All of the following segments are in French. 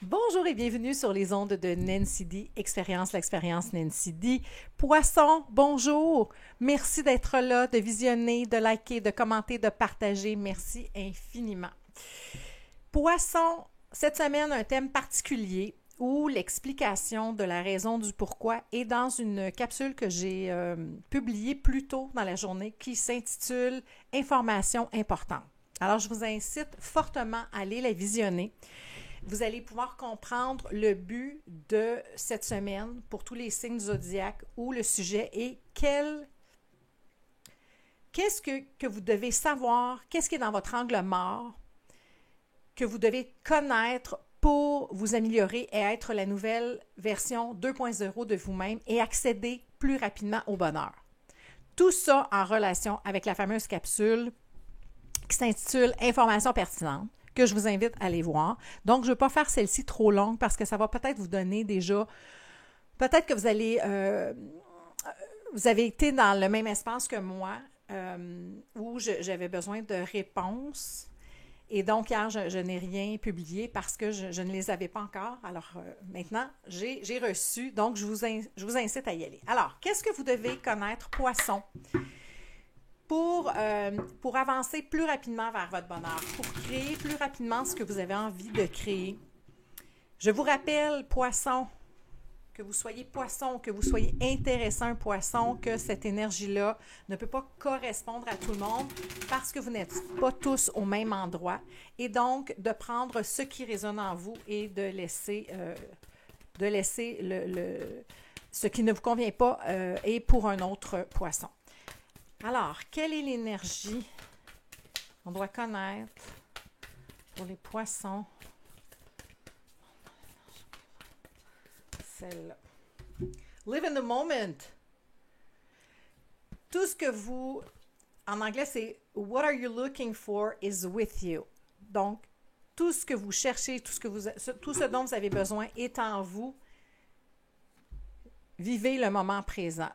Bonjour et bienvenue sur les ondes de Nancy D, l'expérience Nancy D. Poisson, bonjour! Merci d'être là, de visionner, de liker, de commenter, de partager. Merci infiniment. Poisson, cette semaine, un thème particulier où l'explication de la raison du pourquoi est dans une capsule que j'ai publiée plus tôt dans la journée qui s'intitule « Information importante ». Alors, je vous incite fortement à aller la visionner. Vous allez pouvoir comprendre le but de cette semaine pour tous les signes zodiaques où le sujet est qu'est-ce que vous devez savoir, qu'est-ce qui est dans votre angle mort, que vous devez connaître pour vous améliorer et être la nouvelle version 2.0 de vous-même et accéder plus rapidement au bonheur. Tout ça en relation avec la fameuse capsule qui s'intitule « Information pertinente » que je vous invite à aller voir. Donc, je ne vais pas faire celle-ci trop longue parce que ça va peut-être vous donner déjà... Peut-être que vous avez été dans le même espace que moi où j'avais besoin de réponses. Et donc, hier, je n'ai rien publié parce que je ne les avais pas encore. Alors, maintenant, j'ai reçu. Donc, je vous incite à y aller. Alors, qu'est-ce que vous devez connaître, Poisson? Pour avancer plus rapidement vers votre bonheur, pour créer plus rapidement ce que vous avez envie de créer. Je vous rappelle, poisson, que vous soyez poisson, que vous soyez intéressant poisson, que cette énergie-là ne peut pas correspondre à tout le monde parce que vous n'êtes pas tous au même endroit. Et donc, de prendre ce qui résonne en vous et de laisser ce qui ne vous convient pas et pour un autre poisson. Alors, quelle est l'énergie qu'on doit connaître pour les poissons? Celle-là. Live in the moment. Tout ce que vous, en anglais, c'est what are you looking for is with you. Donc, tout ce que vous cherchez, tout ce dont vous avez besoin est en vous. Vivez le moment présent.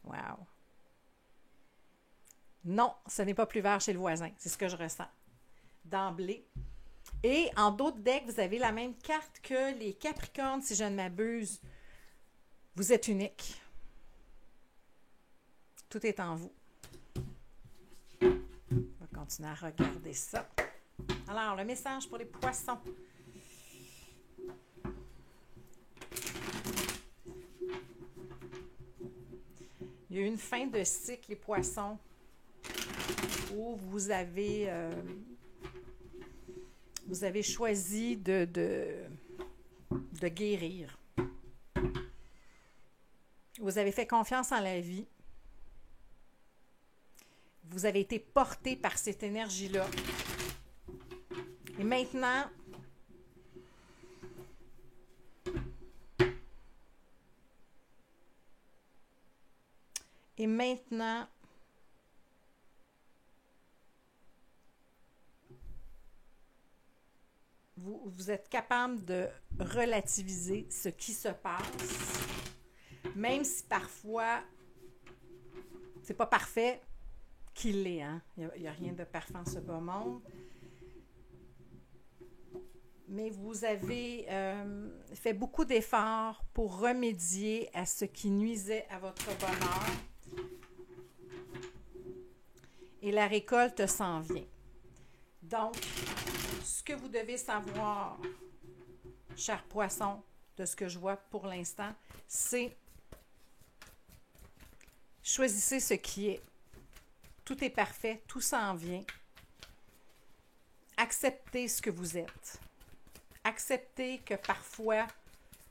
Wow. Non, ce n'est pas plus vert chez le voisin. C'est ce que je ressens d'emblée. Et en d'autres decks, vous avez la même carte que les Capricornes, si je ne m'abuse. Vous êtes unique. Tout est en vous. On va continuer à regarder ça. Alors, le message pour les poissons. Il y a eu une fin de cycle, les poissons, où vous avez choisi de guérir. Vous avez fait confiance en la vie. Vous avez été porté par cette énergie-là. Et maintenant, vous êtes capable de relativiser ce qui se passe, même si parfois, c'est pas parfait qu'il l'est. Hein? Il n'y a rien de parfait en ce beau monde. Mais vous avez fait beaucoup d'efforts pour remédier à ce qui nuisait à votre bonheur. Et la récolte s'en vient. Donc, ce que vous devez savoir, cher poisson, de ce que je vois pour l'instant, c'est choisissez ce qui est. Tout est parfait, tout s'en vient. Acceptez ce que vous êtes. Acceptez que parfois,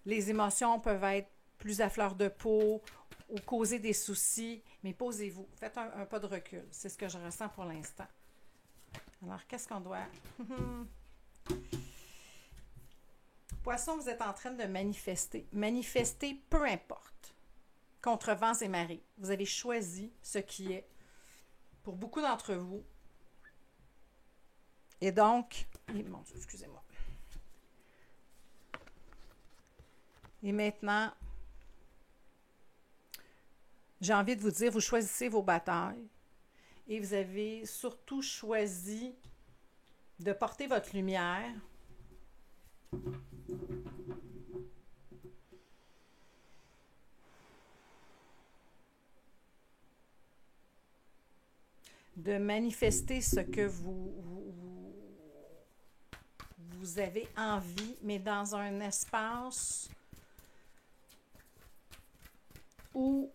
les émotions peuvent être plus à fleur de peau ou causer des soucis, mais posez-vous, faites un pas de recul. C'est ce que je ressens pour l'instant. Alors, qu'est-ce qu'on doit... Poisson, vous êtes en train de manifester. Manifester, peu importe. Contre vents et marées. Vous avez choisi ce qui est pour beaucoup d'entre vous. Et donc... mon Dieu, excusez-moi. Et maintenant, j'ai envie de vous dire, vous choisissez vos batailles et vous avez surtout choisi de porter votre lumière. De manifester ce que vous avez envie, mais dans un espace où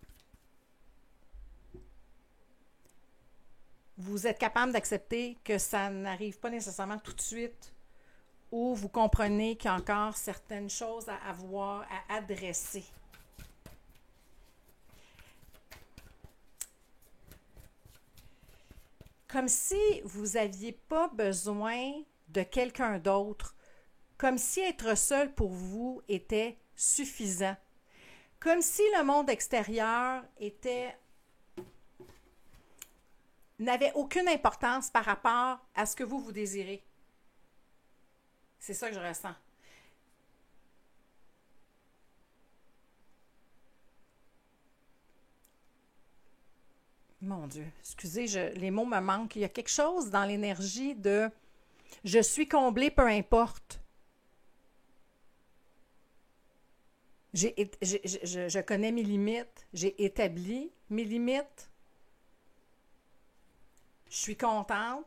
vous êtes capable d'accepter que ça n'arrive pas nécessairement tout de suite, où vous comprenez qu'il y a encore certaines choses à avoir, à adresser. Comme si vous n'aviez pas besoin de quelqu'un d'autre, comme si être seul pour vous était suffisant, comme si le monde extérieur n'avait aucune importance par rapport à ce que vous désirez. C'est ça que je ressens. Mon Dieu, excusez, les mots me manquent. Il y a quelque chose dans l'énergie de « je suis comblé, peu importe ». Je connais mes limites, j'ai établi mes limites. Je suis contente,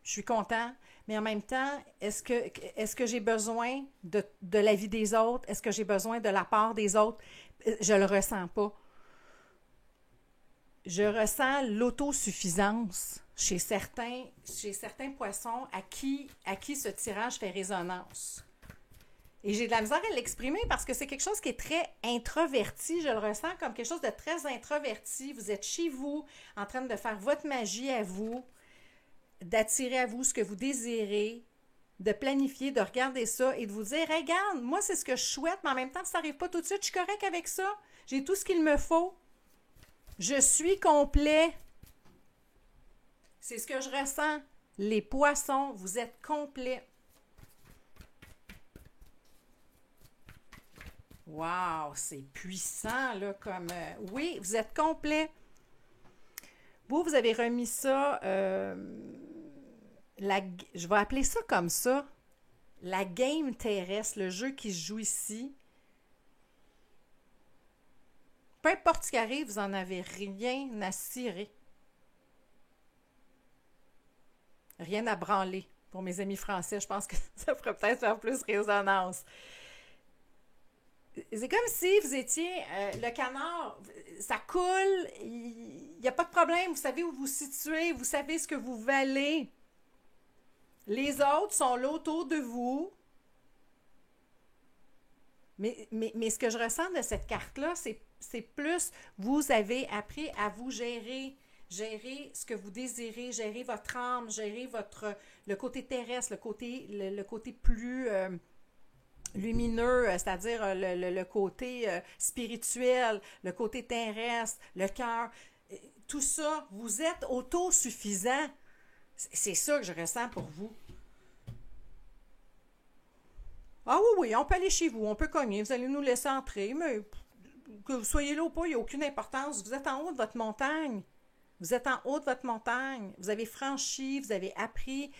je suis content, mais en même temps, est-ce que j'ai besoin de la vie des autres? Est-ce que j'ai besoin de la part des autres? Je le ressens pas. Je ressens l'autosuffisance chez certains poissons à qui ce tirage fait résonance. Et j'ai de la misère à l'exprimer parce que c'est quelque chose qui est très introverti. Je le ressens comme quelque chose de très introverti. Vous êtes chez vous, en train de faire votre magie à vous, d'attirer à vous ce que vous désirez, de planifier, de regarder ça et de vous dire hey, « Regarde, moi, c'est ce que je souhaite, mais en même temps, ça n'arrive pas tout de suite. Je suis correct avec ça. J'ai tout ce qu'il me faut. Je suis complet. » C'est ce que je ressens. Les poissons, vous êtes complets. Wow, c'est puissant, là, comme... oui, vous êtes complet. Vous avez remis ça... je vais appeler ça comme ça. La game terrestre, le jeu qui se joue ici. Peu importe ce qui arrive, vous n'en avez rien à cirer. Rien à branler. Pour mes amis français, je pense que ça ferait peut-être faire plus résonance. C'est comme si vous étiez le canard, ça coule, il n'y a pas de problème, vous savez où vous vous situez, vous savez ce que vous valez. Les autres sont là autour de vous. Mais ce que je ressens de cette carte-là, c'est plus, vous avez appris à vous gérer ce que vous désirez, gérer votre âme, gérer le côté terrestre, le côté plus lumineux, c'est-à-dire le côté spirituel, le côté terrestre, le cœur. Tout ça, vous êtes autosuffisant. C'est ça que je ressens pour vous. Ah oui, on peut aller chez vous, on peut cogner, vous allez nous laisser entrer, mais que vous soyez là ou pas, il n'y a aucune importance. Vous êtes en haut de votre montagne. Vous êtes en haut de votre montagne. Vous avez franchi, vous avez appris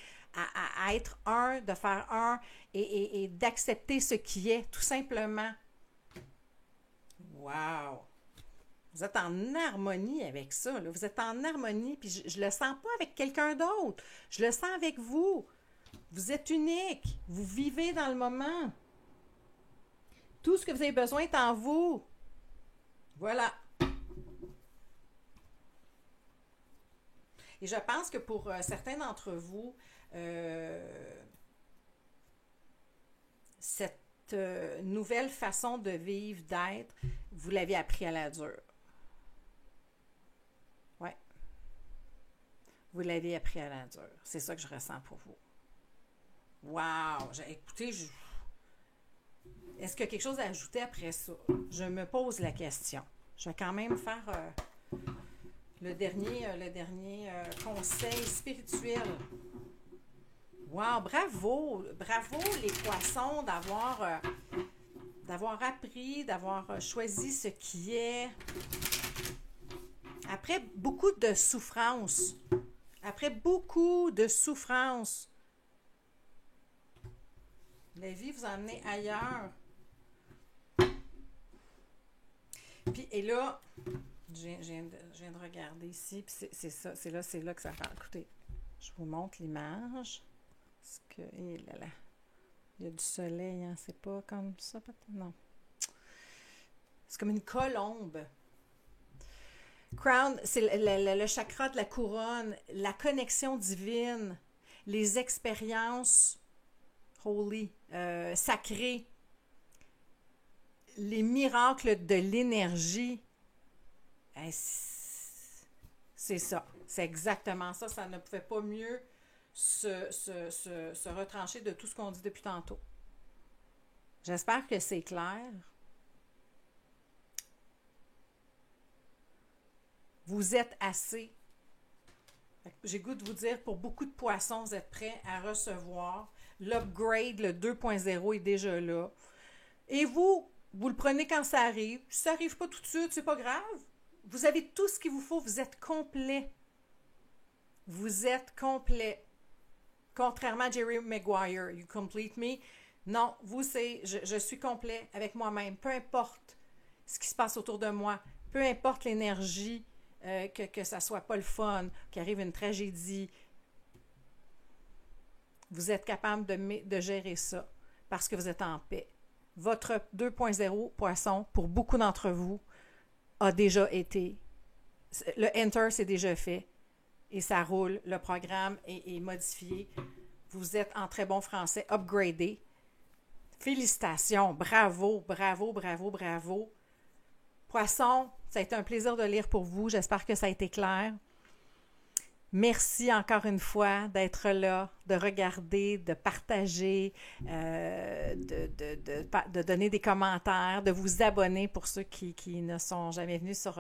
à être un, de faire un et d'accepter ce qui est, tout simplement. Wow! Vous êtes en harmonie avec ça. Là. Vous êtes en harmonie, puis je le sens pas avec quelqu'un d'autre. Je le sens avec vous. Vous êtes unique. Vous vivez dans le moment. Tout ce que vous avez besoin est en vous. Voilà. Et je pense que pour certains d'entre vous, cette nouvelle façon de vivre, d'être, vous l'avez appris à la dure. Oui. Vous l'avez appris à la dure. C'est ça que je ressens pour vous. Wow! Écoutez, est-ce qu'il y a quelque chose à ajouter après ça? Je me pose la question. Je vais quand même faire le dernier conseil spirituel. Wow! Bravo! Bravo les poissons d'avoir appris, d'avoir choisi ce qui est. Après beaucoup de souffrance, La vie vous a amené ailleurs. Puis, et là, je viens de regarder ici, puis c'est ça, c'est là que ça parle. Écoutez, je vous montre l'image. Parce que, il y a du soleil, hein, c'est pas comme ça, peut-être? Non. C'est comme une colombe. Crown, c'est le chakra de la couronne, la connexion divine, les expériences holy, sacrées, les miracles de l'énergie. C'est ça. C'est exactement ça. Ça ne pouvait pas mieux se retrancher de tout ce qu'on dit depuis tantôt. J'espère que c'est clair. Vous êtes assez. J'ai goût de vous dire, pour beaucoup de poissons, vous êtes prêts à recevoir. L'upgrade, le 2.0 est déjà là. Et vous le prenez quand ça arrive. Si ça n'arrive pas tout de suite, c'est pas grave. Vous avez tout ce qu'il vous faut. Vous êtes complet. Vous êtes complet. Contrairement à Jerry Maguire, you complete me. Non, vous, je suis complet avec moi-même. Peu importe ce qui se passe autour de moi. Peu importe l'énergie, que ça soit pas le fun, qu'arrive une tragédie. Vous êtes capable de gérer ça parce que vous êtes en paix. Votre 2.0 poisson, pour beaucoup d'entre vous, a déjà été. Le Enter, c'est déjà fait. Et ça roule. Le programme est modifié. Vous êtes en très bon français, upgradé. Félicitations. Bravo, bravo, bravo, bravo. Poisson, ça a été un plaisir de lire pour vous. J'espère que ça a été clair. Merci encore une fois d'être là, de regarder, de partager, de donner des commentaires, de vous abonner pour ceux qui ne sont jamais venus sur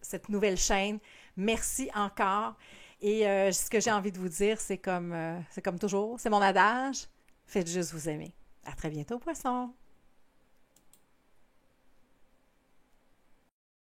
cette nouvelle chaîne. Merci encore. Et ce que j'ai envie de vous dire, c'est comme toujours, c'est mon adage, faites juste vous aimer. À très bientôt, poisson!